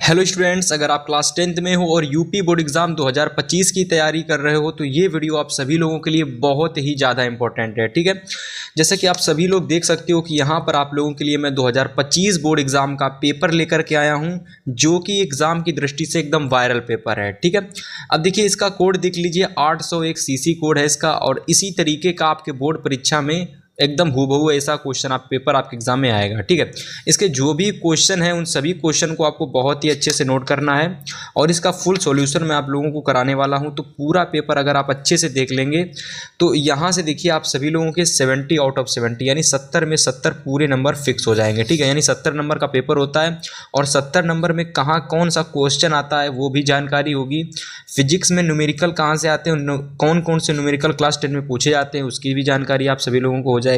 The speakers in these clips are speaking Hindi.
हेलो स्टूडेंट्स, अगर आप क्लास 10th में हो और यूपी बोर्ड एग्जाम 2025 की तैयारी कर रहे हो तो ये वीडियो आप सभी लोगों के लिए बहुत ही ज़्यादा इंपॉर्टेंट है। ठीक है, जैसे कि आप सभी लोग देख सकते हो कि यहाँ पर आप लोगों के लिए मैं 2025 बोर्ड एग्जाम का पेपर लेकर के आया हूँ, जो कि एग्जाम की दृष्टि से एकदम वायरल पेपर है। ठीक है, अब देखिए इसका कोड देख लीजिए, 801 सीसी कोड है इसका, और इसी तरीके का आपके बोर्ड परीक्षा में एकदम हूबहू ऐसा क्वेश्चन आप पेपर आपके एग्जाम में आएगा। ठीक है, इसके जो भी क्वेश्चन है उन सभी क्वेश्चन को आपको बहुत ही अच्छे से नोट करना है और इसका फुल सॉल्यूशन मैं आप लोगों को कराने वाला हूं। तो पूरा पेपर अगर आप अच्छे से देख लेंगे तो यहां से देखिए आप सभी लोगों के 70 आउट ऑफ 70 यानी 70 में 70 पूरे नंबर फिक्स हो जाएंगे। ठीक है, यानी 70 नंबर का पेपर होता है और 70 नंबर में कहाँ कौन सा क्वेश्चन आता है वो भी जानकारी होगी। फिजिक्स में न्यूमेरिकल कहाँ से आते हैं, कौन कौन से न्यूमेरिकल क्लास 10 में पूछे जाते हैं, उसकी भी जानकारी आप सभी लोगों को हो जाएगी।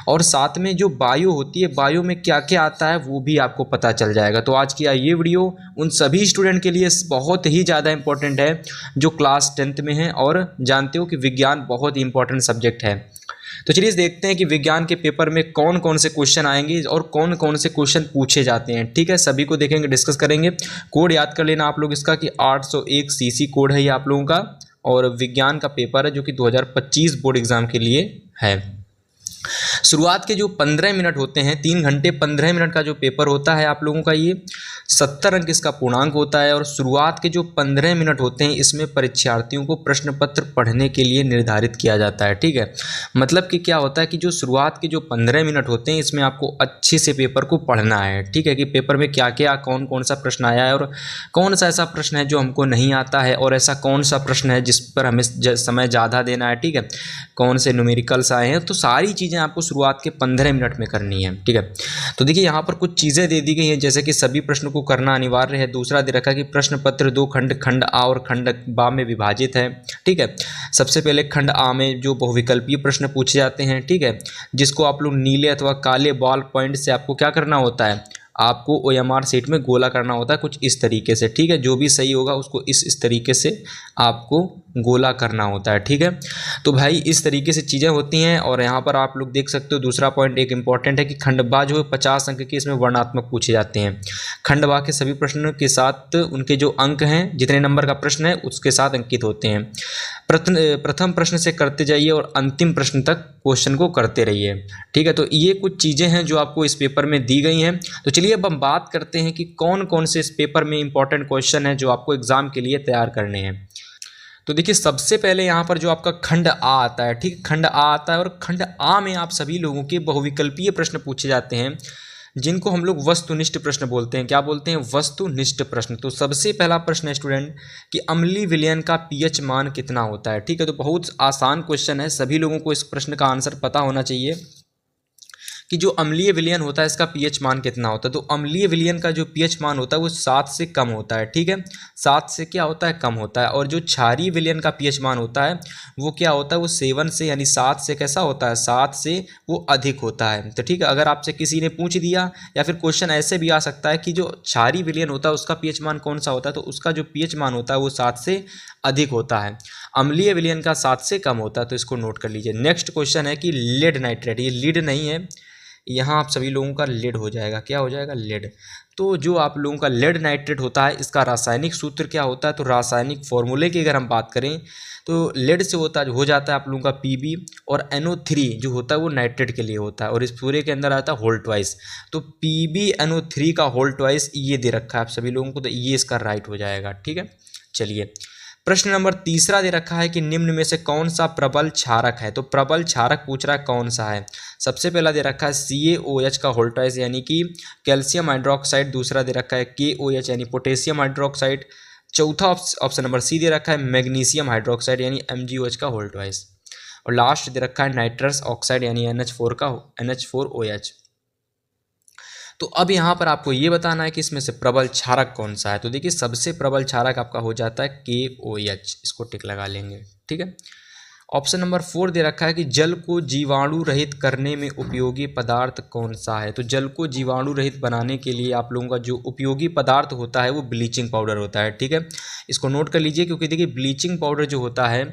और साथ में जो बायो होती है, बायो में क्या क्या आता है वो भी आपको पता चल जाएगा। तो आज की ये वीडियो उन सभी स्टूडेंट के लिए बहुत ही ज़्यादा इंपॉर्टेंट है जो क्लास 10th में है और जानते हो कि विज्ञान बहुत ही इंपॉर्टेंट सब्जेक्ट है। तो चलिए देखते हैं कि विज्ञान के पेपर में कौन कौन से क्वेश्चन आएंगे और कौन कौन से क्वेश्चन पूछे जाते हैं। ठीक है, सभी को देखेंगे, डिस्कस करेंगे। कोड याद कर लेना आप लोग इसका कि 801 सीसी कोड है ये आप लोगों का, और विज्ञान का पेपर है जो कि 2025 बोर्ड एग्जाम के लिए है। शुरुआत के जो 15 मिनट होते हैं, 3 घंटे 15 मिनट का जो पेपर होता है आप लोगों का, ये 70 अंक इसका पूर्णांक होता है। और शुरुआत के जो 15 मिनट होते हैं इसमें परीक्षार्थियों को प्रश्न पत्र पढ़ने के लिए निर्धारित किया जाता है। ठीक है, मतलब कि क्या होता है कि जो शुरुआत के जो 15 मिनट होते हैं इसमें आपको अच्छे से पेपर को पढ़ना है। ठीक है, कि पेपर में क्या क्या कौन कौन सा प्रश्न आया है और कौन सा ऐसा प्रश्न है जो हमको नहीं आता है और ऐसा कौन सा प्रश्न है जिस पर हमें समय ज़्यादा देना है। ठीक है, कौन से न्यूमेरिकल्स आए हैं, तो सारी चीज़ें आपको शुरुआत के 15 मिनट में करनी है। ठीक है, तो देखिए यहाँ पर कुछ चीज़ें दे दी गई हैं, जैसे कि सभी प्रश्नों को करना अनिवार्य है। दूसरा दे रखा है कि प्रश्न पत्र 2 खंड, खंड आ और खंड बा में विभाजित है। ठीक है, सबसे पहले खंड आ में जो बहुविकल्पीय प्रश्न पूछे जाते हैं, ठीक है, जिसको आप लोग नीले अथवा काले बॉल पॉइंट से आपको क्या करना होता है, आपको OMR शीट में गोला करना होता है कुछ इस तरीके से। ठीक है, जो भी सही होगा उसको इस तरीके से आपको गोला करना होता है। ठीक है, तो भाई इस तरीके से चीज़ें होती हैं। और यहाँ पर आप लोग देख सकते हो दूसरा पॉइंट एक इंपॉर्टेंट है कि खंडबा जो है 50 अंक के इसमें वर्णात्मक पूछे जाते हैं। खंडबा के सभी प्रश्नों के साथ उनके जो अंक हैं, जितने नंबर का प्रश्न है उसके साथ अंकित होते हैं। प्रथम प्रश्न से करते जाइए और अंतिम प्रश्न तक क्वेश्चन को करते रहिए। ठीक है, तो ये कुछ चीज़ें हैं जो आपको इस पेपर में दी गई हैं। तो चलिए अब हम बात करते हैं कि कौन कौन से इस पेपर में इंपॉर्टेंट क्वेश्चन है जो आपको एग्जाम के लिए तैयार करने हैं। तो देखिए सबसे पहले यहाँ पर जो आपका खंड आ आता है, ठीक, खंड आ आता है और खंड आ में आप सभी लोगों के बहुविकल्पीय प्रश्न पूछे जाते हैं, जिनको हम लोग वस्तुनिष्ठ प्रश्न बोलते हैं। क्या बोलते हैं? वस्तुनिष्ठ प्रश्न। तो सबसे पहला प्रश्न है स्टूडेंट कि अम्लीय विलयन का pH मान कितना होता है। ठीक है, तो बहुत आसान क्वेश्चन है, सभी लोगों को इस प्रश्न का आंसर पता होना चाहिए कि जो अम्लीय विलयन होता है इसका pH मान कितना होता है। तो अम्लीय विलयन का जो pH मान होता है वो 7 से कम होता है। ठीक है, 7 से क्या होता है, कम होता है। और जो क्षारीय विलयन का pH मान होता है वो क्या होता है, वो 7 से यानी 7 से कैसा होता है, 7 से वो अधिक होता है। तो ठीक है, अगर आपसे किसी ने पूछ दिया या फिर क्वेश्चन ऐसे भी आ सकता है कि जो क्षारीय विलयन होता है उसका pH मान कौन सा होता है, तो उसका जो pH मान होता है वो 7 से अधिक होता है। अम्लीय विलयन का 7 से कम होता है, तो इसको नोट कर लीजिए। नेक्स्ट क्वेश्चन है कि लेड नाइट्रेट, ये लीड नहीं है, यहाँ आप सभी लोगों का लेड हो जाएगा। क्या हो जाएगा? लेड। तो जो आप लोगों का लेड नाइट्रेट होता है इसका रासायनिक सूत्र क्या होता है, तो रासायनिक फॉर्मूले की अगर हम बात करें तो लेड से हो जाता है आप लोगों का Pb, और NO3 जो होता है वो नाइट्रेट के लिए होता है, और इस पूरे के अंदर आता है होल ट्वाइस। तो PbNO3 का होल ट्वाइस ये दे रखा है आप सभी लोगों को, तो ये इसका राइट हो जाएगा। ठीक है, चलिए प्रश्न नंबर तीसरा दे रखा है कि निम्न में से कौन सा प्रबल क्षारक है। तो प्रबल क्षारक पूछ रहा है कौन सा है। सबसे पहला दे रखा है CaOH का होल ट्वाइस यानी कि कैल्शियम हाइड्रोक्साइड। दूसरा दे रखा है KOH यानी पोटेशियम हाइड्रोक्साइड। चौथा ऑप्शन नंबर सी दे रखा है मैग्नीशियम हाइड्रोक्साइड यानी MgOH का होल ट्वाइस। और लास्ट दे रखा है नाइट्रस ऑक्साइड यानी NH4OH। तो अब यहाँ पर आपको ये बताना है कि इसमें से प्रबल क्षारक कौन सा है। तो देखिए सबसे प्रबल क्षारक आपका हो जाता है KOH, इसको टिक लगा लेंगे। ठीक है, ऑप्शन नंबर 4 दे रखा है कि जल को जीवाणु रहित करने में उपयोगी पदार्थ कौन सा है। तो जल को जीवाणु रहित बनाने के लिए आप लोगों का जो उपयोगी पदार्थ होता है वो ब्लीचिंग पाउडर होता है। ठीक है, इसको नोट कर लीजिए, क्योंकि देखिए ब्लीचिंग पाउडर जो होता है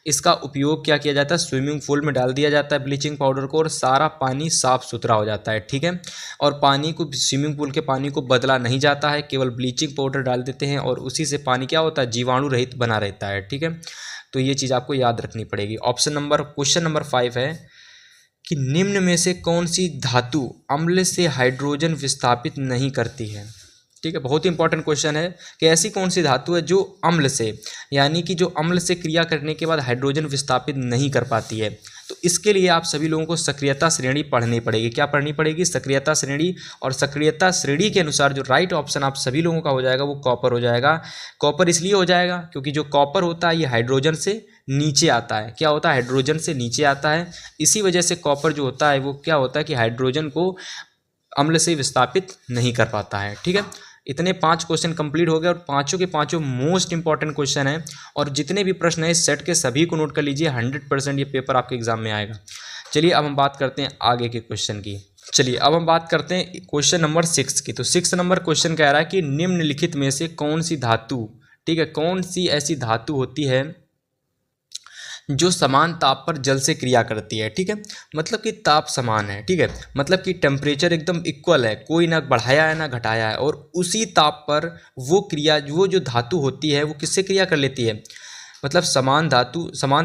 इसका उपयोग क्या किया जाता है, स्विमिंग पूल में डाल दिया जाता है ब्लीचिंग पाउडर को और सारा पानी साफ सुथरा हो जाता है, ठीक है। और पानी को, स्विमिंग पूल के पानी को बदला नहीं जाता है, केवल ब्लीचिंग पाउडर डाल देते हैं और उसी से पानी क्या होता है, जीवाणु रहित बना रहता है, ठीक है। तो ये चीज़ आपको याद रखनी पड़ेगी। क्वेश्चन नंबर 5 है कि निम्न में से कौन सी धातु अम्ल से हाइड्रोजन विस्थापित नहीं करती है, ठीक है। बहुत ही इंपॉर्टेंट क्वेश्चन है कि ऐसी कौन सी धातु है जो अम्ल से, यानी कि जो अम्ल से क्रिया करने के बाद हाइड्रोजन विस्थापित नहीं कर पाती है। तो इसके लिए आप सभी लोगों को सक्रियता श्रेणी पढ़नी पड़ेगी। क्या पढ़नी पड़ेगी, सक्रियता श्रेणी। और सक्रियता श्रेणी के अनुसार जो राइट ऑप्शन आप सभी लोगों का हो जाएगा वो कॉपर हो जाएगा। कॉपर इसलिए हो जाएगा क्योंकि जो कॉपर होता है ये हाइड्रोजन से नीचे आता है। क्या होता है, हाइड्रोजन से नीचे आता है। इसी वजह से कॉपर जो होता है वो क्या होता है कि हाइड्रोजन को अम्ल से विस्थापित नहीं कर पाता है, ठीक है। इतने 5 क्वेश्चन कंप्लीट हो गए और पांचों के पांचों मोस्ट इंपॉर्टेंट क्वेश्चन हैं। और जितने भी प्रश्न हैं इस सेट के सभी को नोट कर लीजिए, 100% ये पेपर आपके एग्जाम में आएगा। चलिए अब हम बात करते हैं आगे के क्वेश्चन की। चलिए अब हम बात करते हैं क्वेश्चन नंबर 6 की। तो 6 नंबर क्वेश्चन कह रहा है कि निम्नलिखित में से कौन सी धातु, ठीक है, कौन सी ऐसी धातु होती है जो समान ताप पर जल से क्रिया करती है, ठीक है। मतलब कि ताप समान है, ठीक है, मतलब कि टेम्परेचर एकदम इक्वल है, कोई ना बढ़ाया है ना घटाया है। और उसी ताप पर वो जो धातु होती है वो किससे क्रिया कर लेती है, मतलब समान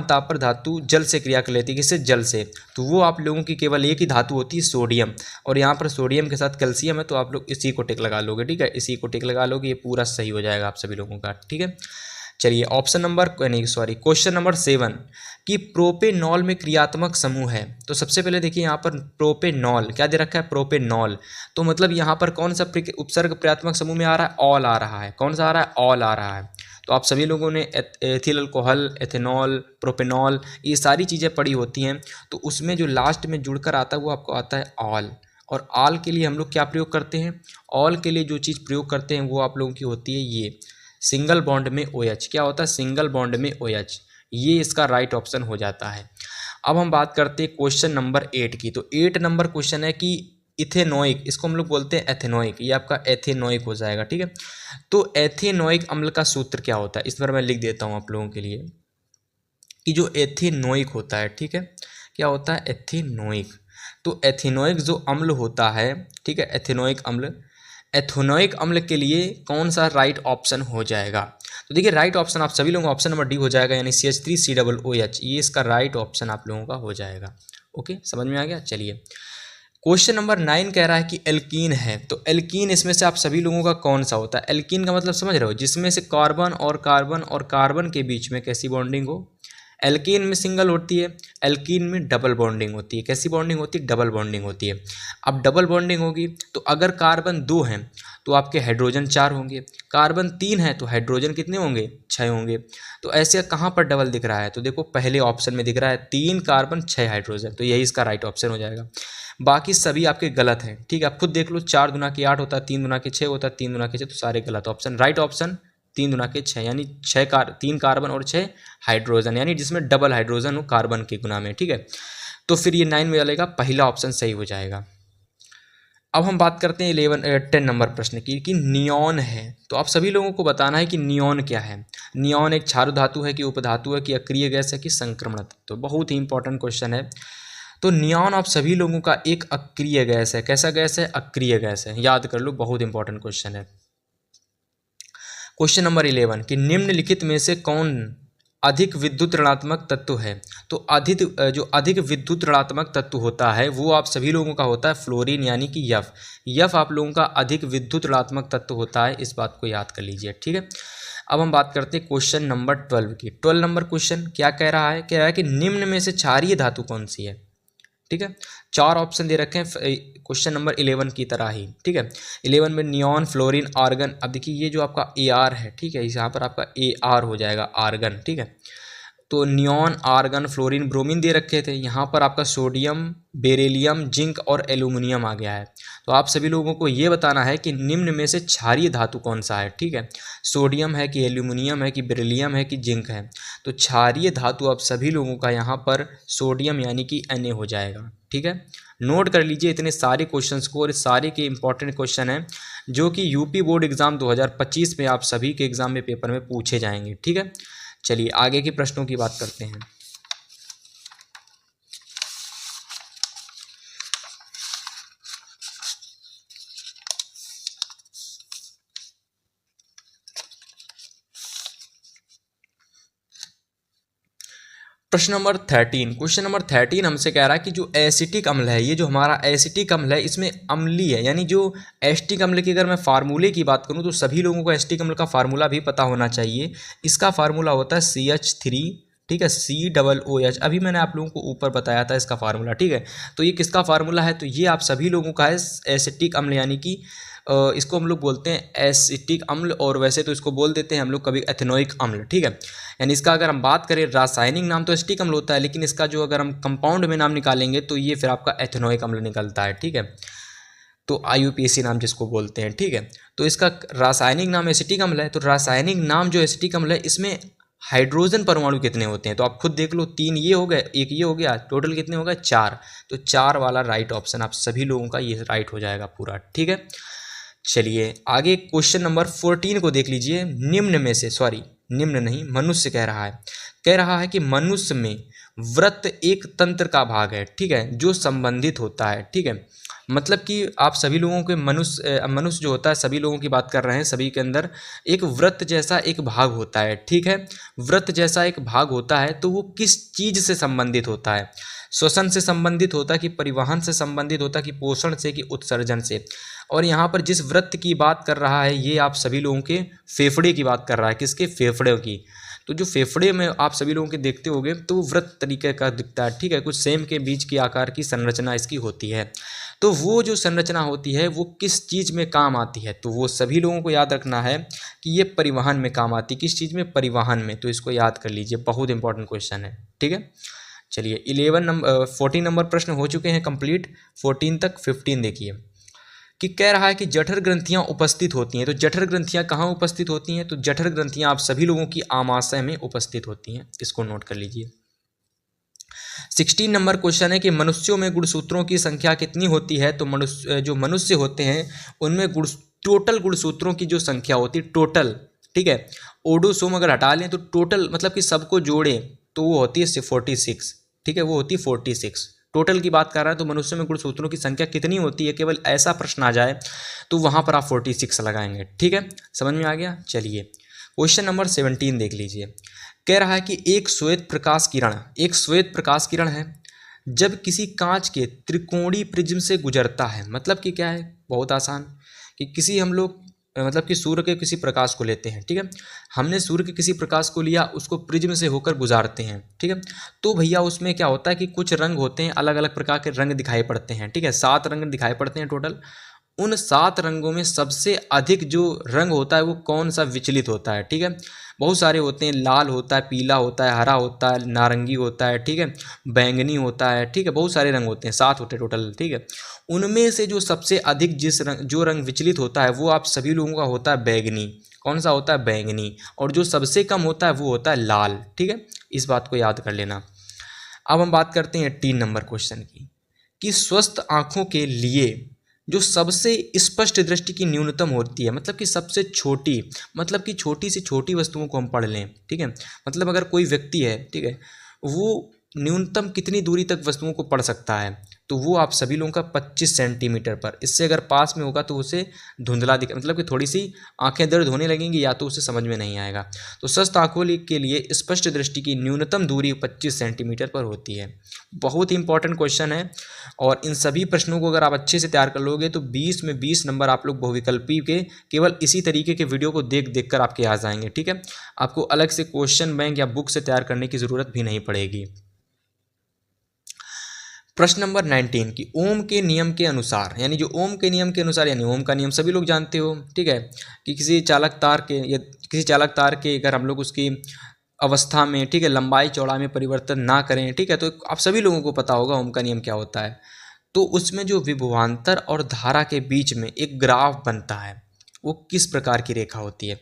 ताप पर धातु जल से क्रिया कर लेती है। किससे, जल से। तो वो आप लोगों की केवल एक ही धातु होती है, सोडियम। और यहाँ पर सोडियम के साथ कैल्शियम है, तो आप लोग इसी को टिक लगा लोगे, ठीक है, इसी को टिक लगा लोगे, ये पूरा सही हो जाएगा आप सभी लोगों का, ठीक है। चलिए क्वेश्चन नंबर 7 कि प्रोपेनॉल में क्रियात्मक समूह है। तो सबसे पहले देखिए यहाँ पर प्रोपेनॉल क्या दे रखा है, प्रोपेनॉल। तो मतलब यहाँ पर कौन सा उपसर्ग क्रियात्मक समूह में आ रहा है, ऑल आ रहा है। कौन सा आ रहा है, ऑल आ रहा है। तो आप सभी लोगों ने एथिल अल्कोहल, एथेनॉल, प्रोपेनॉल ये सारी चीज़ें पढ़ी होती हैं। तो उसमें जो लास्ट में जुड़कर आता है वो आपको आता है ऑल। और ऑल के लिए हम लोग क्या प्रयोग करते हैं, ऑल के लिए जो चीज़ प्रयोग करते हैं वो आप लोगों की होती है ये सिंगल बॉन्ड में OH। क्या होता है, सिंगल बॉन्ड में OH। ये इसका राइट ऑप्शन हो जाता है। अब हम बात करते हैं क्वेश्चन नंबर 8 की। तो 8 नंबर क्वेश्चन है कि इथेनोइक, इसको हम लोग बोलते हैं एथेनोइक, ये आपका एथेनोइक हो जाएगा, ठीक है। तो एथेनोइक अम्ल का सूत्र क्या होता है, इस पर मैं लिख देता हूँ आप लोगों के लिए कि जो एथेनोइक होता है, ठीक है, क्या होता है, एथेनोइक। तो एथेनोइक जो अम्ल होता है, ठीक है, एथेनोइक अम्ल के लिए कौन सा राइट ऑप्शन हो जाएगा। तो देखिए राइट ऑप्शन आप सभी लोगों का ऑप्शन नंबर डी हो जाएगा, यानी CH3COOH, ये इसका राइट ऑप्शन आप लोगों का हो जाएगा। ओके, समझ में आ गया। चलिए क्वेश्चन नंबर 9 कह रहा है कि एल्कीन है। तो एल्कीन इसमें से आप सभी लोगों का कौन सा होता है, एल्कीन का मतलब समझ रहे हो, जिसमें से कार्बन और कार्बन और कार्बन के बीच में कैसी बॉन्डिंग हो। एल्कीन में सिंगल होती है, एल्कीन में डबल बॉन्डिंग होती है। कैसी बॉन्डिंग होती है, डबल बॉन्डिंग होती है। अब डबल बॉन्डिंग होगी तो अगर कार्बन 2 हैं तो आपके हाइड्रोजन 4 होंगे, कार्बन 3 है तो हाइड्रोजन कितने होंगे, 6 होंगे। तो ऐसे कहाँ पर डबल दिख रहा है, तो देखो पहले ऑप्शन में दिख रहा है 3 कार्बन 6 हाइड्रोजन, तो यही इसका राइट ऑप्शन हो जाएगा। बाकी सभी आपके गलत हैं, ठीक है, आप खुद देख लो। 4 दूना के 8 होता है, 3 दूना के 6 होता है, 3 दूना के 6, तो सारे गलत ऑप्शन। राइट ऑप्शन 3 दूना के 6, यानी 3 कार्बन और 6 हाइड्रोजन, यानी जिसमें डबल हाइड्रोजन हो कार्बन के गुना में, ठीक है। तो फिर ये 9 में डालेगा, पहला ऑप्शन सही हो जाएगा। अब हम बात करते हैं 10 नंबर प्रश्न की कि नियॉन है। तो आप सभी लोगों को बताना है कि नियॉन क्या है। नियॉन एक क्षार धातु है कि उपधातु है कि अक्रिय गैस है कि संक्रमण तत्व। तो बहुत ही इंपॉर्टेंट क्वेश्चन है। तो नियॉन आप सभी लोगों का एक अक्रिय गैस है। कैसा गैस है, अक्रिय गैस है, याद कर लो, बहुत इंपॉर्टेंट क्वेश्चन है। क्वेश्चन नंबर 11 कि निम्नलिखित में से कौन अधिक विद्युत ऋणात्मक तत्व है। तो अधिक विद्युत ऋणात्मक तत्व होता है वो आप सभी लोगों का होता है फ्लोरीन, यानी कि यफ आप लोगों का अधिक विद्युत ऋणात्मक तत्व होता है। इस बात को याद कर लीजिए, ठीक है। अब हम बात करते हैं क्वेश्चन नंबर 12 की। 12 नंबर क्वेश्चन क्या कह रहा है, कह रहा है कि निम्न में से क्षारीय धातु कौन सी है, ठीक है। 4 ऑप्शन दे रखे हैं क्वेश्चन नंबर 11 की तरह ही, ठीक है। 11 में नियॉन, फ्लोरीन, आर्गन। अब देखिए ये जो आपका AR है, ठीक है, यहाँ पर आपका AR हो जाएगा, आर्गन, ठीक है। तो नियॉन, आर्गन, फ्लोरीन, ब्रोमीन दे रखे थे, यहाँ पर आपका सोडियम, बेरिलियम, जिंक और एल्यूमिनियम आ गया है। तो आप सभी लोगों को ये बताना है कि निम्न में से क्षारीय धातु कौन सा है, ठीक है। सोडियम है कि एल्यूमिनियम है कि बेरिलियम है कि जिंक है। तो क्षारीय धातु आप सभी लोगों का यहाँ पर सोडियम यानी कि Na हो जाएगा, ठीक है। नोट कर लीजिए इतने सारे क्वेश्चंस को, और सारे के इंपॉर्टेंट क्वेश्चन हैं जो कि यूपी बोर्ड एग्जाम 2025 में आप सभी के एग्जाम में पेपर में पूछे जाएंगे, ठीक है। चलिए आगे के प्रश्नों की बात करते हैं। प्रश्न नंबर 13, क्वेश्चन नंबर 13 हमसे कह रहा है कि जो एसिटिक अम्ल है, ये जो हमारा एसिटिक अम्ल है इसमें अम्लीय है, यानी जो एसिटिक अम्ल की अगर मैं फार्मूले की बात करूं तो सभी लोगों को एसिटिक अम्ल का फार्मूला भी पता होना चाहिए। इसका फार्मूला होता है CH3, ठीक है, COOH। अभी मैंने आप लोगों को ऊपर बताया था इसका फार्मूला, ठीक है। तो ये किसका फार्मूला है, तो ये आप सभी लोगों का है एसिटिक अम्ल, यानी कि इसको हम लोग बोलते हैं एसिटिक अम्ल, और वैसे तो इसको बोल देते हैं हम लोग कभी एथेनोइक अम्ल, ठीक है। यानी इसका अगर हम बात करें रासायनिक नाम तो एसिटिक अम्ल होता है, लेकिन इसका जो अगर हम कंपाउंड में नाम निकालेंगे तो ये फिर आपका एथेनोइक अम्ल निकलता है, ठीक है। तो IUPAC नाम जिसको बोलते हैं, ठीक है। तो इसका रासायनिक नाम एसिटिक अम्ल है। तो रासायनिक नाम जो एसिटिक अम्ल है इसमें हाइड्रोजन परमाणु कितने होते हैं, तो आप खुद देख लो, 3 ये हो गए, एक ये हो गया, टोटल कितने हो गए, 4। तो 4 वाला राइट ऑप्शन आप सभी लोगों का ये राइट हो जाएगा पूरा, ठीक है। चलिए आगे क्वेश्चन नंबर 14 को देख लीजिए। निम्न में से, सॉरी निम्न नहीं, मनुष्य कह रहा है कि मनुष्य में व्रत एक तंत्र का भाग है, ठीक है, जो संबंधित होता है, ठीक है। मतलब कि आप सभी लोगों के मनुष्य जो होता है, सभी लोगों की बात कर रहे हैं, सभी के अंदर एक व्रत जैसा एक भाग होता है, ठीक है। व्रत जैसा एक भाग होता है, तो वो किस चीज से संबंधित होता है, श्वसन से संबंधित होता है कि परिवहन से संबंधित होता है कि पोषण से कि उत्सर्जन से। और यहाँ पर जिस व्रत की बात कर रहा है ये आप सभी लोगों के फेफड़े की बात कर रहा है, किसके, फेफड़े की। तो जो फेफड़े में आप सभी लोगों के देखते होंगे तो व्रत तरीके का दिखता है, ठीक है, कुछ सेम के बीच की आकार की संरचना इसकी होती है। तो वो जो संरचना होती है वो किस चीज़ में काम आती है, तो वो सभी लोगों को याद रखना है कि ये परिवहन में काम आती है। किस चीज़ में, परिवहन में। तो इसको याद कर लीजिए, बहुत इंपॉर्टेंट क्वेश्चन है, ठीक है। चलिए 14 नंबर प्रश्न हो चुके हैं कंप्लीट, 14 तक। 15 देखिए कि कह रहा है कि जठर ग्रंथियां उपस्थित होती हैं। तो जठर ग्रंथियां कहाँ उपस्थित होती हैं, तो जठर ग्रंथियां आप सभी लोगों की आमाशय में उपस्थित होती हैं, इसको नोट कर लीजिए। 16 नंबर क्वेश्चन है कि मनुष्यों में गुणसूत्रों की संख्या कितनी होती है, तो मनुष्य होते हैं उनमें टोटल गुणसूत्रों की जो संख्या होती है, टोटल, ठीक है, ओडोसोम अगर हटा लें तो टोटल मतलब कि सबको जोड़े तो वो होती है 46, ठीक है, वो होती है 46। टोटल की बात कर रहा है तो मनुष्य में गुणसूत्रों की संख्या कितनी होती है, केवल ऐसा प्रश्न आ जाए तो वहां पर आप 46 लगाएंगे, ठीक है, समझ में आ गया। चलिए क्वेश्चन नंबर 17 देख लीजिए। कह रहा है कि एक श्वेत प्रकाश किरण है जब किसी कांच के त्रिकोणीय प्रिज्म से गुजरता है। मतलब कि क्या है, बहुत आसान, कि किसी हम लोग मतलब कि सूर्य के किसी प्रकाश को लेते हैं, ठीक है, हमने सूर्य के किसी प्रकाश को लिया, उसको प्रिज्म से होकर गुजारते हैं, ठीक है। तो भैया उसमें क्या होता है कि कुछ रंग होते हैं, अलग अलग प्रकार के रंग दिखाई पड़ते हैं, ठीक है, 7 रंग दिखाई पड़ते हैं टोटल। उन 7 रंगों में सबसे अधिक जो रंग होता है वो कौन सा विचलित होता है, ठीक है। बहुत सारे होते हैं, लाल होता है, पीला होता है, हरा होता है, नारंगी होता है, ठीक है, बैंगनी होता है, ठीक है, बहुत सारे रंग होते हैं, 7 होते हैं टोटल, ठीक है। उनमें से जो सबसे अधिक जो रंग विचलित होता है वो आप सभी लोगों का होता है बैगनी। कौन सा होता है, बैगनी। और जो सबसे कम होता है वो होता है लाल, ठीक है, इस बात को याद कर लेना। अब हम बात करते हैं 18 नंबर क्वेश्चन की, कि स्वस्थ आंखों के लिए जो सबसे स्पष्ट दृष्टि की न्यूनतम होती है, मतलब कि सबसे छोटी, मतलब कि छोटी से छोटी वस्तुओं को हम पढ़ लें, ठीक है, मतलब अगर कोई व्यक्ति है, ठीक है, वो न्यूनतम कितनी दूरी तक वस्तुओं को पढ़ सकता है, तो वो आप सभी लोगों का 25 सेंटीमीटर पर। इससे अगर पास में होगा तो उसे धुंधला दिखा, मतलब कि थोड़ी सी आंखें दर्द होने लगेंगी या तो उसे समझ में नहीं आएगा। तो स्वस्थ आंखों के लिए स्पष्ट दृष्टि की न्यूनतम दूरी 25 सेंटीमीटर पर होती है। बहुत ही इंपॉर्टेंट क्वेश्चन है, और इन सभी प्रश्नों को अगर आप अच्छे से तैयार कर लोगे तो 20 में 20 नंबर आप लोग बहुविकल्पी के केवल इसी तरीके के वीडियो को देख कर आपके आ जाएंगे, ठीक है। आपको अलग से क्वेश्चन बैंक या बुक से तैयार करने की ज़रूरत भी नहीं पड़ेगी। प्रश्न नंबर 19 कि ओम के नियम के अनुसार, यानी जो ओम के नियम के अनुसार, यानी ओम का नियम सभी लोग जानते हो, ठीक है, कि किसी चालक तार के अगर हम लोग उसकी अवस्था में, ठीक है, लंबाई चौड़ाई में परिवर्तन ना करें, ठीक है, तो आप सभी लोगों को पता होगा ओम का नियम क्या होता है। तो उसमें जो विभवांतर और धारा के बीच में एक ग्राफ बनता है वो किस प्रकार की रेखा होती है,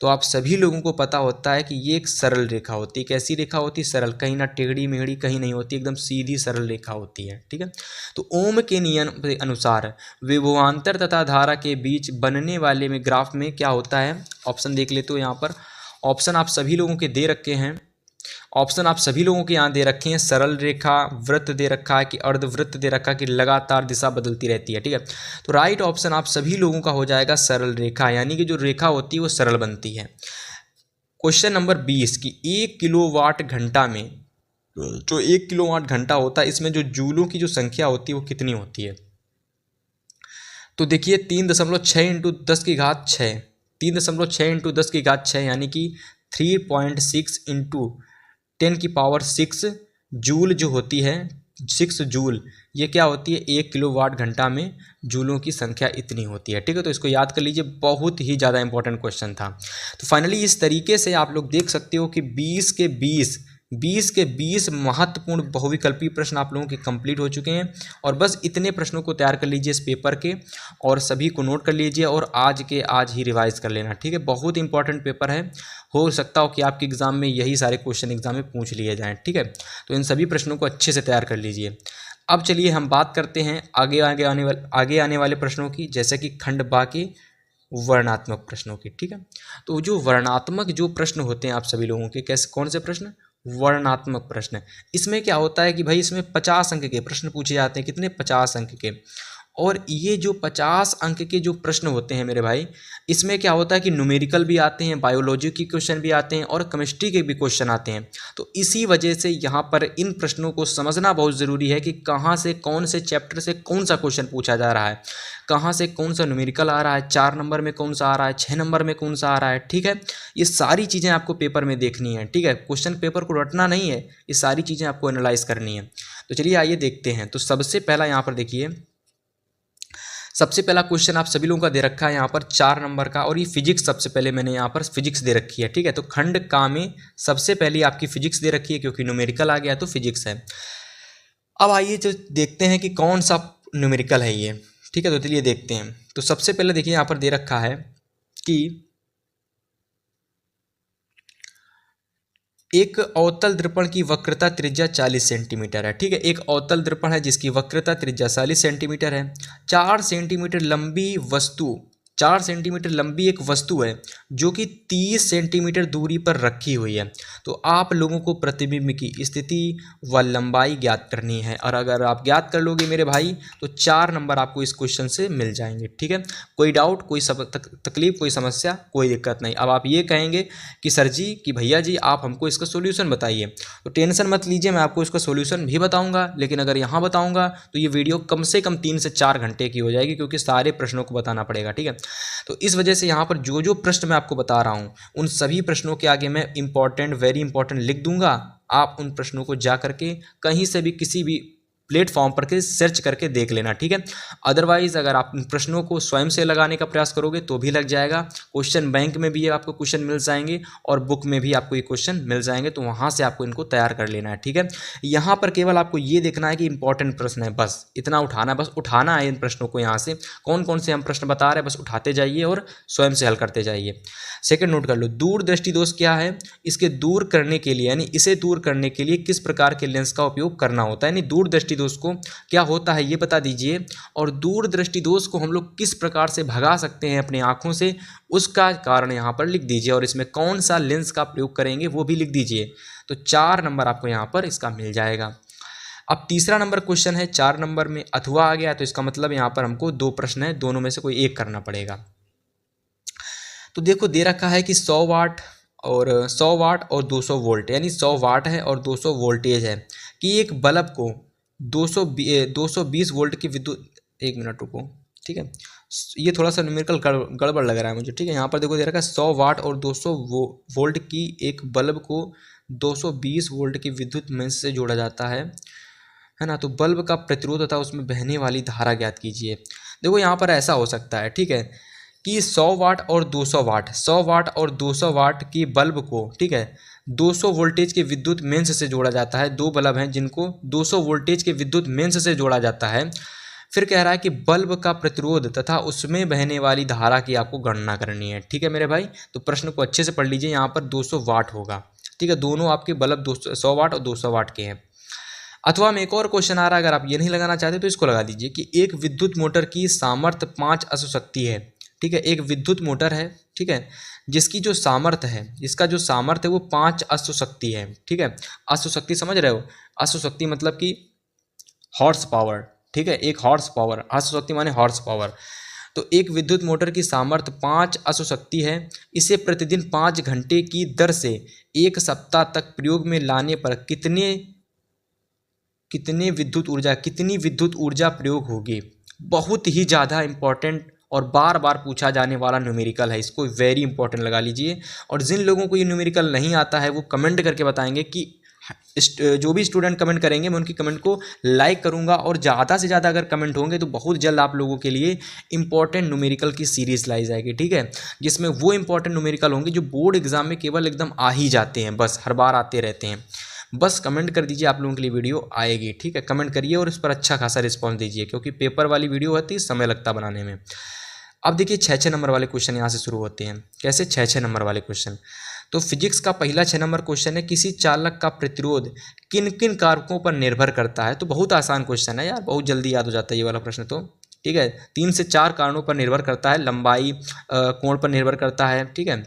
तो आप सभी लोगों को पता होता है कि ये एक सरल रेखा होती है। कैसी रेखा होती है, सरल, कहीं ना टेढ़ी मेढ़ी कहीं नहीं होती, एकदम सीधी सरल रेखा होती है, ठीक है। तो ओम के नियम के अनुसार विभवांतर तथा धारा के बीच बनने वाले में ग्राफ में क्या होता है, ऑप्शन देख लेते हो यहाँ पर। ऑप्शन आप सभी लोगों के दे रखे हैं, ऑप्शन आप सभी लोगों के यहाँ दे रखे हैं, सरल रेखा, वृत्त दे रखा है कि अर्धवृत्त दे रखा है कि लगातार दिशा बदलती रहती है, ठीक है। तो राइट ऑप्शन आप सभी लोगों का हो जाएगा सरल रेखा, यानी कि जो रेखा होती है वो सरल बनती है। क्वेश्चन नंबर 20 की 1 किलोवाट घंटा में जो 1 किलोवाट घंटा होता है इसमें जो जूलों की जो संख्या होती है वो कितनी होती है? तो देखिए 3.6 इंटू 10 की घात 6, 3.6 इंटू 10 की घात 6 यानी कि 3.6 इंटू 10⁶ जूल जो होती है, 6 जूल, ये क्या होती है? 1 किलोवाट घंटा में जूलों की संख्या इतनी होती है। ठीक है, तो इसको याद कर लीजिए, बहुत ही ज़्यादा इंपॉर्टेंट क्वेश्चन था। तो फाइनली इस तरीके से आप लोग देख सकते हो कि 20 के 20 महत्वपूर्ण बहुविकल्पीय प्रश्न आप लोगों के कंप्लीट हो चुके हैं। और बस इतने प्रश्नों को तैयार कर लीजिए इस पेपर के, और सभी को नोट कर लीजिए और आज के आज ही रिवाइज कर लेना। ठीक है, बहुत इंपॉर्टेंट पेपर है, हो सकता हो कि आपके एग्जाम में यही सारे क्वेश्चन एग्जाम में पूछ लिए जाएँ। ठीक है, तो इन सभी प्रश्नों को अच्छे से तैयार कर लीजिए। अब चलिए हम बात करते हैं आगे आने वाले प्रश्नों की, जैसे कि खंड बा के वर्णात्मक प्रश्नों की। ठीक है, तो जो वर्णात्मक जो प्रश्न होते हैं आप सभी लोगों के, कैसे कौन से प्रश्न? वर्णात्मक प्रश्न। इसमें क्या होता है कि भाई इसमें 50 अंक के प्रश्न पूछे जाते हैं। कितने? 50 अंक के। और ये जो 50 अंक के जो प्रश्न होते हैं मेरे भाई, इसमें क्या होता है कि न्यूमेरिकल भी आते हैं, बायोलॉजी के क्वेश्चन भी आते हैं और केमिस्ट्री के भी क्वेश्चन आते हैं। तो इसी वजह से यहाँ पर इन प्रश्नों को समझना बहुत ज़रूरी है कि कहाँ से कौन से चैप्टर से कौन सा क्वेश्चन पूछा जा रहा है, कहाँ से कौन सा न्यूमेरिकल आ रहा है, 4 नंबर में कौन सा आ रहा है, 6 नंबर में कौन सा आ रहा है। ठीक है, ये सारी चीज़ें आपको पेपर में देखनी है। ठीक है, क्वेश्चन पेपर को रटना नहीं है, ये सारी चीज़ें आपको एनालाइज करनी है। तो चलिए आइए देखते हैं। तो सबसे पहला यहाँ पर देखिए, सबसे पहला क्वेश्चन आप सभी लोगों का दे रखा है यहाँ पर 4 नंबर का, और ये फिजिक्स सबसे पहले मैंने यहाँ पर फिजिक्स दे रखी है। ठीक है, तो खंड का में सबसे पहले आपकी फिजिक्स दे रखी है, क्योंकि न्यूमेरिकल आ गया तो फिजिक्स है। अब आइए जो देखते हैं कि कौन सा न्यूमेरिकल है ये। ठीक है, तो चलिए देखते हैं। तो सबसे पहले देखिए यहाँ पर दे रखा है कि एक अवतल दर्पण की वक्रता त्रिज्या 40 सेंटीमीटर है। ठीक है, एक अवतल दर्पण है जिसकी वक्रता त्रिज्या 40 सेंटीमीटर है। 4 सेंटीमीटर लंबी वस्तु, 4 सेंटीमीटर लंबी एक वस्तु है जो कि 30 सेंटीमीटर दूरी पर रखी हुई है। तो आप लोगों को प्रतिबिंब की स्थिति व लंबाई ज्ञात करनी है, और अगर आप ज्ञात कर लोगे मेरे भाई तो 4 नंबर आपको इस क्वेश्चन से मिल जाएंगे। ठीक है, कोई डाउट, कोई तकलीफ, कोई समस्या, कोई दिक्कत नहीं। अब आप ये कहेंगे कि सर जी, कि भैया जी आप हमको इसका सोल्यूशन बताइए, तो टेंशन मत लीजिए, मैं आपको इसका सोल्यूशन भी बताऊंगा। लेकिन अगर यहाँ बताऊंगा तो ये वीडियो कम से कम 3 से 4 घंटे की हो जाएगी, क्योंकि सारे प्रश्नों को बताना पड़ेगा। ठीक है, तो इस वजह से यहाँ पर जो जो प्रश्न मैं आपको बता रहा हूँ उन सभी प्रश्नों के आगे मैं इंपॉर्टेंट, वेरी इंपॉर्टेंट लिख दूंगा। आप उन प्रश्नों को जा करके कहीं से भी किसी भी प्लेटफॉर्म पर के सर्च करके देख लेना। ठीक है, अदरवाइज अगर आप इन प्रश्नों को स्वयं से लगाने का प्रयास करोगे तो भी लग जाएगा। क्वेश्चन बैंक में भी आपको क्वेश्चन मिल जाएंगे और बुक में भी आपको ये क्वेश्चन मिल जाएंगे, तो वहाँ से आपको इनको तैयार कर लेना है। ठीक है, यहाँ पर केवल आपको ये देखना है कि इंपॉर्टेंट प्रश्न है, बस इतना उठाना है, बस उठाना है इन प्रश्नों को। यहाँ से कौन कौन से हम प्रश्न बता रहे हैं बस उठाते जाइए और स्वयं से हल करते जाइए। सेकंड नोट कर लो, दूरदृष्टि दोष क्या है? इसके दूर करने के लिए, यानी इसे दूर करने के लिए किस प्रकार के लेंस का उपयोग करना होता है, यानी दूरदृष्टि दोष को क्या होता है ये बता दीजिए, और दूरदृष्टि दोष को हम लोग किस प्रकार से भगा सकते हैं अपनी आंखों से, उसका कारण यहाँ पर लिख दीजिए, और इसमें कौन सा लेंस का प्रयोग करेंगे वो भी लिख दीजिए। तो 4 नंबर आपको यहाँ पर इसका मिल जाएगा। अब तीसरा नंबर क्वेश्चन है, 4 नंबर में अथवा आ गया, तो इसका मतलब यहाँ पर हमको 2 प्रश्न है, दोनों में से कोई एक करना पड़ेगा। तो देखो दे रखा है कि 100 वाट और 200 वोल्ट, यानी 100 वाट है और 200 वोल्टेज है कि एक बल्ब को 220 वोल्ट की विद्युत, एक मिनट रुको। ठीक है, ये थोड़ा सा न्यूमेरिकल गड़बड़ लग रहा है मुझे। ठीक है, यहाँ पर देखो दे रखा है 100 वाट और 200 वोल्ट की एक बल्ब को 220 वोल्ट की विद्युत मेंस से जोड़ा जाता है ना। तो बल्ब का प्रतिरोध तथा उसमें बहने वाली धारा ज्ञात कीजिए। देखो यहाँ पर ऐसा हो सकता है, ठीक है, कि 100 वाट और 200 वाट, 100 वाट और 200 वाट की बल्ब को, ठीक है, 200 वोल्टेज के विद्युत मेंस से जोड़ा जाता है। 2 बल्ब हैं जिनको 200 वोल्टेज के विद्युत मेंस से जोड़ा जाता है। फिर कह रहा है कि बल्ब का प्रतिरोध तथा उसमें बहने वाली धारा की आपको गणना करनी है। ठीक है मेरे भाई, तो प्रश्न को अच्छे से पढ़ लीजिए। यहाँ पर 200 वाट होगा। ठीक है, दोनों आपके बल्ब 100 वाट और 200 वाट के हैं। अथवा में एक और क्वेश्चन आ रहा है, अगर आप ये नहीं लगाना चाहते तो इसको लगा दीजिए कि एक विद्युत मोटर की सामर्थ्य 5 अश्वशक्ति है। ठीक है, एक विद्युत मोटर है, ठीक है, जिसकी जो सामर्थ्य है, इसका जो सामर्थ्य है वो 5 अश्वशक्ति है। ठीक है, अश्वशक्ति समझ रहे हो? अश्वशक्ति मतलब कि हॉर्स पावर। ठीक है, एक हॉर्स पावर, अश्वशक्ति माने हॉर्स पावर। तो एक विद्युत मोटर की सामर्थ्य 5 अश्वशक्ति है। इसे प्रतिदिन 5 घंटे की दर से 1 सप्ताह तक प्रयोग में लाने पर कितने कितनी विद्युत ऊर्जा प्रयोग होगी। बहुत ही ज़्यादा इंपॉर्टेंट और बार बार पूछा जाने वाला न्यूमेरिकल है, इसको वेरी इंपॉर्टेंट लगा लीजिए। और जिन लोगों को ये न्यूमेरिकल नहीं आता है वो कमेंट करके बताएंगे कि जो भी स्टूडेंट कमेंट करेंगे मैं उनकी कमेंट को लाइक करूंगा, और ज़्यादा से ज़्यादा अगर कमेंट होंगे तो बहुत जल्द आप लोगों के लिए इंपॉर्टेंट न्यूमेरिकल की सीरीज़ लाई जाएगी, ठीक है, जिसमें वो इंपॉर्टेंट न्यूमेरिकल होंगे जो बोर्ड एग्जाम में केवल एकदम आ ही जाते हैं, बस हर बार आते रहते हैं। बस कमेंट कर दीजिए, आप लोगों के लिए वीडियो आएगी, ठीक है, कमेंट करिए और इस पर अच्छा खासा रिस्पॉन्स दीजिए, क्योंकि पेपर वाली वीडियो होती है, समय लगता बनाने में। अब देखिए 6 नंबर वाले क्वेश्चन यहाँ से शुरू होते हैं। कैसे? 6 नंबर वाले क्वेश्चन। तो फिजिक्स का पहला 6 नंबर क्वेश्चन है, किसी चालक का प्रतिरोध किन किन कारकों पर निर्भर करता है। तो बहुत आसान क्वेश्चन है यार, बहुत जल्दी याद हो जाता है ये वाला प्रश्न तो, ठीक है। 3 से 4 कारणों पर निर्भर करता है, लंबाई, कोण पर निर्भर करता है, ठीक है,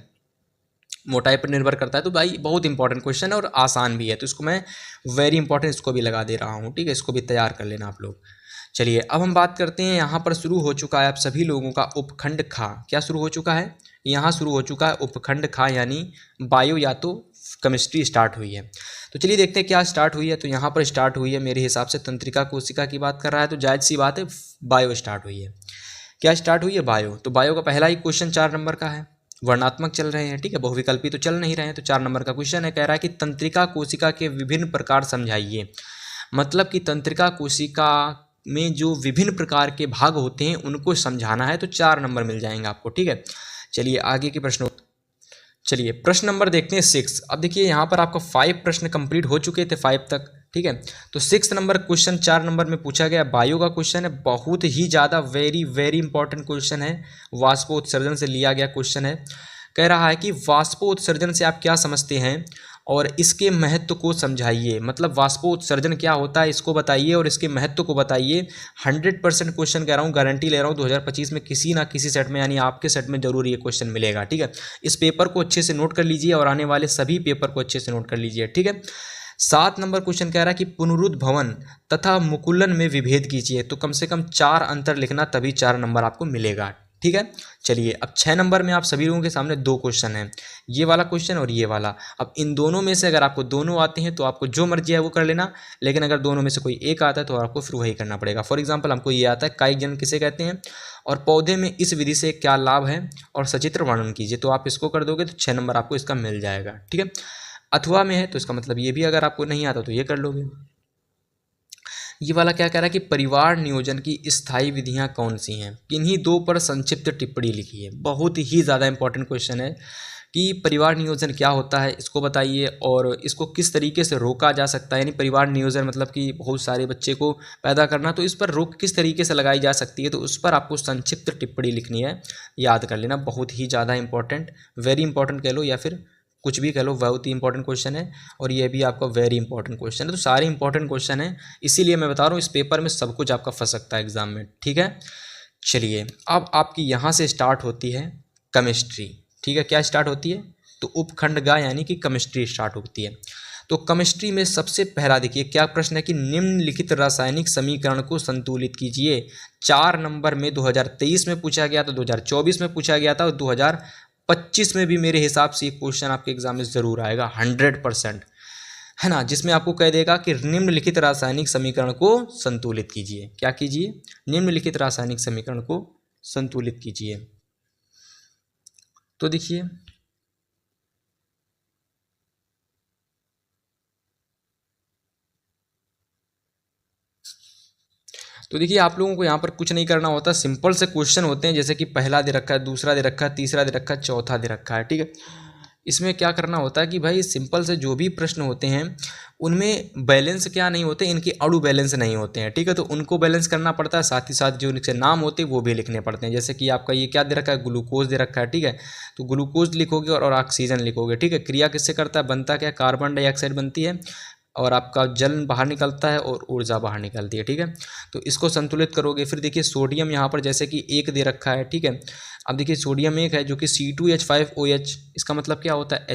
मोटाई पर निर्भर करता है। तो भाई बहुत इंपॉर्टेंट क्वेश्चन है और आसान भी है, तो इसको मैं वेरी इंपॉर्टेंट इसको भी लगा दे रहा हूँ, ठीक है, इसको भी तैयार कर लेना आप लोग। चलिए अब हम बात करते हैं, यहाँ पर शुरू हो चुका है आप सभी लोगों का उपखंड खा। क्या शुरू हो चुका है? यहाँ शुरू हो चुका है उपखंड खा, यानी बायो या तो केमिस्ट्री स्टार्ट हुई है। तो चलिए देखते हैं क्या स्टार्ट हुई है। तो यहाँ पर स्टार्ट हुई है मेरे हिसाब से तंत्रिका कोशिका की बात कर रहा है, तो जायज़ सी बात है बायो स्टार्ट हुई है। क्या स्टार्ट हुई है? बायो। तो बायो का पहला ही क्वेश्चन 4 नंबर का है, वर्णात्मक चल रहे हैं, ठीक है, बहुविकल्पी तो चल नहीं रहे हैं। तो 4 नंबर का क्वेश्चन है, कह रहा है कि तंत्रिका कोशिका के विभिन्न प्रकार समझाइए। मतलब कि तंत्रिका कोशिका में जो विभिन्न प्रकार के भाग होते हैं उनको समझाना है, तो 4 नंबर मिल जाएंगे आपको, ठीक है। चलिए आगे के प्रश्न, चलिए प्रश्न नंबर देखते हैं 6। अब देखिए यहाँ पर आपका 5 प्रश्न कंप्लीट हो चुके थे 5 तक, ठीक है। तो 6 नंबर क्वेश्चन 4 नंबर में पूछा गया, बायो का क्वेश्चन है, बहुत ही ज़्यादा वेरी वेरी इंपॉर्टेंट क्वेश्चन है, वाष्पोत्सर्जन से लिया गया क्वेश्चन है। कह रहा है कि वाष्पोत्सर्जन से आप क्या समझते हैं और इसके महत्व को समझाइए। मतलब वाष्पोत्सर्जन क्या होता है इसको बताइए और इसके महत्व को बताइए। 100% क्वेश्चन कह रहा हूँ, गारंटी ले रहा हूँ, 2025 में किसी ना किसी सेट में, यानी आपके सेट में जरूर ये क्वेश्चन मिलेगा, ठीक है। इस पेपर को अच्छे से नोट कर लीजिए और आने वाले सभी पेपर को अच्छे से नोट कर लीजिए, ठीक है। 7 नंबर क्वेश्चन कह रहा है कि पुनरुद्भवन तथा मुकुलन में विभेद कीजिए। तो कम से कम 4 अंतर लिखना, तभी 4 नंबर आपको मिलेगा, ठीक है। चलिए अब 6 नंबर में आप सभी लोगों के सामने 2 क्वेश्चन हैं, ये वाला क्वेश्चन और ये वाला। अब इन दोनों में से अगर आपको दोनों आते हैं तो आपको जो मर्जी है वो कर लेना, लेकिन अगर दोनों में से कोई एक आता है तो आपको फिर वही करना पड़ेगा। फॉर एग्जांपल हमको ये आता है, कायिक जनन किसे कहते हैं और पौधे में इस विधि से क्या लाभ है और सचित्र वर्णन कीजिए। तो आप इसको कर दोगे तो 6 नंबर आपको इसका मिल जाएगा, ठीक है। अथवा में है तो इसका मतलब ये भी अगर आपको नहीं आता तो ये कर लोगे। ये वाला क्या कह रहा है कि परिवार नियोजन की स्थायी विधियां कौन सी हैं, किन्हीं 2 पर संक्षिप्त टिप्पणी लिखिए। बहुत ही ज़्यादा इंपॉर्टेंट क्वेश्चन है कि परिवार नियोजन क्या होता है इसको बताइए और इसको किस तरीके से रोका जा सकता है। यानी परिवार नियोजन मतलब कि बहुत सारे बच्चे को पैदा करना, तो इस पर रोक किस तरीके से लगाई जा सकती है, तो उस पर आपको संक्षिप्त टिप्पणी लिखनी है, याद कर लेना। बहुत ही ज़्यादा इंपॉर्टेंट, वेरी इंपॉर्टेंट कह लो या फिर कुछ भी कह लो, बहुत ही इंपॉर्टेंट क्वेश्चन है और ये भी आपका वेरी इंपॉर्टेंट क्वेश्चन है। तो सारे इंपॉर्टेंट क्वेश्चन है, इसीलिए मैं बता रहा हूँ इस पेपर में सब कुछ आपका फंस सकता है एग्जाम में, ठीक है। चलिए अब आपकी यहाँ से स्टार्ट होती है केमिस्ट्री, ठीक है। क्या स्टार्ट होती है? तो उपखंड गा यानी कि केमिस्ट्री स्टार्ट होती है। तो केमिस्ट्री में सबसे पहला देखिए क्या प्रश्न है कि निम्नलिखित रासायनिक समीकरण को संतुलित कीजिए। 4 नंबर में 2023 में पूछा गया था, 2024 में पूछा गया था और 2025 में भी मेरे हिसाब से ये क्वेश्चन आपके एग्जाम में ज़रूर आएगा 100%, है ना, जिसमें आपको कह देगा कि निम्नलिखित रासायनिक समीकरण को संतुलित कीजिए। क्या कीजिए? निम्नलिखित रासायनिक समीकरण को संतुलित कीजिए। तो देखिए आप लोगों को यहाँ पर कुछ नहीं करना होता, सिंपल से क्वेश्चन होते हैं, जैसे कि पहला दे रखा है, दूसरा दे रखा है, तीसरा दे रखा है, चौथा दे रखा है, ठीक है। इसमें क्या करना होता है कि भाई सिंपल से जो भी प्रश्न होते हैं उनमें बैलेंस क्या नहीं होते, इनके अणु बैलेंस नहीं होते हैं, ठीक है। तो उनको बैलेंस करना पड़ता है, साथ ही साथ जो इनके नाम होते हैं वो भी लिखने पड़ते हैं। जैसे कि आपका ये क्या दे रखा है, ग्लूकोज दे रखा है, ठीक है। तो ग्लूकोज लिखोगे और ऑक्सीजन लिखोगे, ठीक है। क्रिया किससे करता है, बनता क्या, कार्बन डाइऑक्साइड बनती है और आपका जल बाहर निकलता है और ऊर्जा बाहर निकलती है, ठीक है। तो इसको संतुलित करोगे। फिर देखिए सोडियम यहाँ पर जैसे कि 1 दे रखा है, ठीक है। अब देखिए सोडियम 1 है जो कि C2H5OH, इसका मतलब क्या होता है,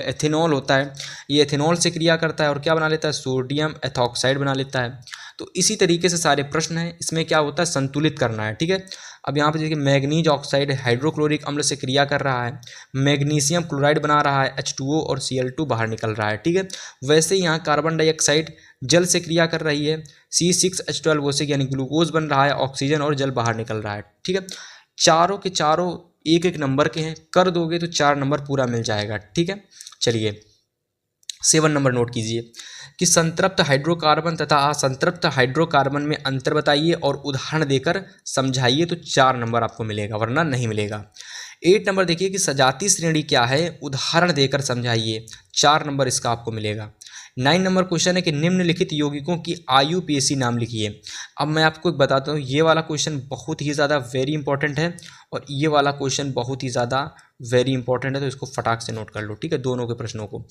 एथेनॉल होता है। ये एथेनॉल से क्रिया करता है और क्या बना लेता है, सोडियम एथॉक्साइड बना लेता है। तो इसी तरीके से सारे प्रश्न हैं, इसमें क्या होता है, संतुलित करना है, ठीक है। अब यहाँ पे देखिए मैग्नीज ऑक्साइड हाइड्रोक्लोरिक अम्ल से क्रिया कर रहा है, मैग्नीशियम क्लोराइड बना रहा है, H2O और Cl2 बाहर निकल रहा है, ठीक है। वैसे ही यहाँ कार्बन डाइऑक्साइड जल से क्रिया कर रही है, C6H12O6 यानी ग्लूकोज बन रहा है, ऑक्सीजन और जल बाहर निकल रहा है। ठीक है, चारों के चारों एक एक नंबर के हैं, कर दोगे तो 4 नंबर पूरा मिल जाएगा। ठीक है, चलिए 7 नंबर नोट कीजिए कि संतृप्त हाइड्रोकार्बन तथा असंतृप्त हाइड्रोकार्बन में अंतर बताइए और उदाहरण देकर समझाइए, तो 4 नंबर आपको मिलेगा, वरना नहीं मिलेगा। 8 नंबर देखिए कि सजातीय श्रेणी क्या है, उदाहरण देकर समझाइए, 4 नंबर इसका आपको मिलेगा। 9 नंबर क्वेश्चन है कि निम्नलिखित यौगिकों की IUPAC नाम लिखिए। अब मैं आपको एक बताता हूँ, ये वाला क्वेश्चन बहुत ही ज़्यादा वेरी इंपॉर्टेंट है और ये वाला क्वेश्चन बहुत ही ज़्यादा वेरी इंपॉर्टेंट है, तो इसको फटाक से नोट कर लो। ठीक है, दोनों के प्रश्नों को।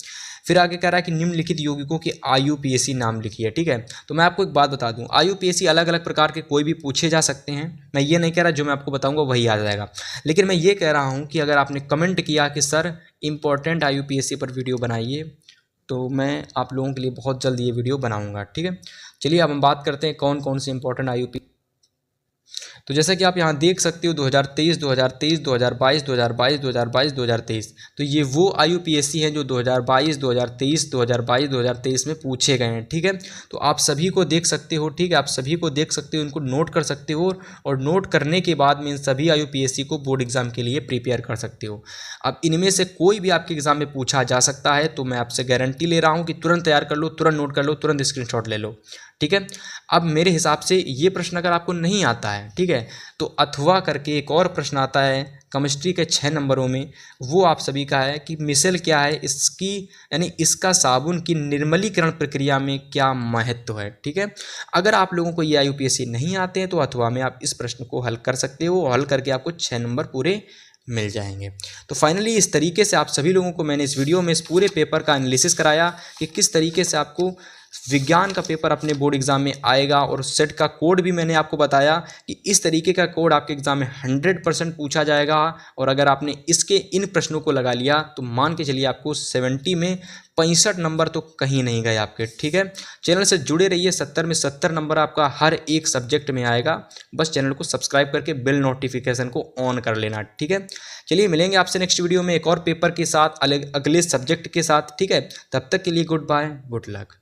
फिर आगे कह रहा है कि निम्नलिखित यौगिकों की IUPAC नाम लिखिए। ठीक है, तो मैं आपको एक बात बता दूं, IUPAC अलग अलग प्रकार के कोई भी पूछे जा सकते हैं। मैं ये नहीं कह रहा जो मैं आपको बताऊंगा वही आ जाएगा, लेकिन मैं ये कह रहा हूँ कि अगर आपने कमेंट किया कि सर इंपॉर्टेंट IUPAC पर वीडियो बनाइए, तो मैं आप लोगों के लिए बहुत जल्द ये वीडियो बनाऊँगा। ठीक है, चलिए अब हम बात करते हैं कौन कौन से इंपॉर्टेंट IUPAC। तो जैसा कि आप यहाँ देख सकते हो 2023, 2023, 2022, 2022, 2022, 2023, तो ये वो IUPAC हैं जो 2022, 2023, 2022, 2023 में पूछे गए हैं। ठीक है, तो आप सभी को देख सकते हो। ठीक है, आप सभी को देख सकते हो, इनको नोट कर सकते हो और नोट करने के बाद में इन सभी IUPAC को बोर्ड एग्जाम के लिए प्रिपेयर कर सकते हो। अब इनमें से कोई भी आपके एग्जाम में पूछा जा सकता है, तो मैं आपसे गारंटी ले रहा हूँ कि तुरंत तैयार कर लो, तुरंत नोट कर लो, तुरंत स्क्रीनशॉट ले लो। ठीक है, अब मेरे हिसाब से ये प्रश्न अगर आपको नहीं आता है, ठीक है, तो अथवा करके एक और प्रश्न आता है केमिस्ट्री के 6 नंबरों में, वो आप सभी का है कि मिसेल क्या है, इसकी यानी इसका साबुन की निर्मलीकरण प्रक्रिया में क्या महत्व है। ठीक है, अगर आप लोगों को ये IUPAC नहीं आते हैं तो अथवा में आप इस प्रश्न को हल कर सकते हो, हल करके आपको 6 नंबर पूरे मिल जाएंगे। तो फाइनली इस तरीके से आप सभी लोगों को मैंने इस वीडियो में इस पूरे पेपर का एनालिसिस कराया कि किस तरीके से आपको विज्ञान का पेपर अपने बोर्ड एग्जाम में आएगा, और सेट का कोड भी मैंने आपको बताया कि इस तरीके का कोड आपके एग्जाम में 100% पूछा जाएगा, और अगर आपने इसके इन प्रश्नों को लगा लिया तो मान के चलिए आपको 70 में 65 नंबर तो कहीं नहीं गए आपके। ठीक है, चैनल से जुड़े रहिए, 70 में 70 नंबर आपका हर एक सब्जेक्ट में आएगा। बस चैनल को सब्सक्राइब करके बेल नोटिफिकेशन को ऑन कर लेना। ठीक है, चलिए मिलेंगे आपसे नेक्स्ट वीडियो में एक और पेपर के साथ, अगले सब्जेक्ट के साथ। ठीक है, तब तक के लिए गुड बाय, गुड लक।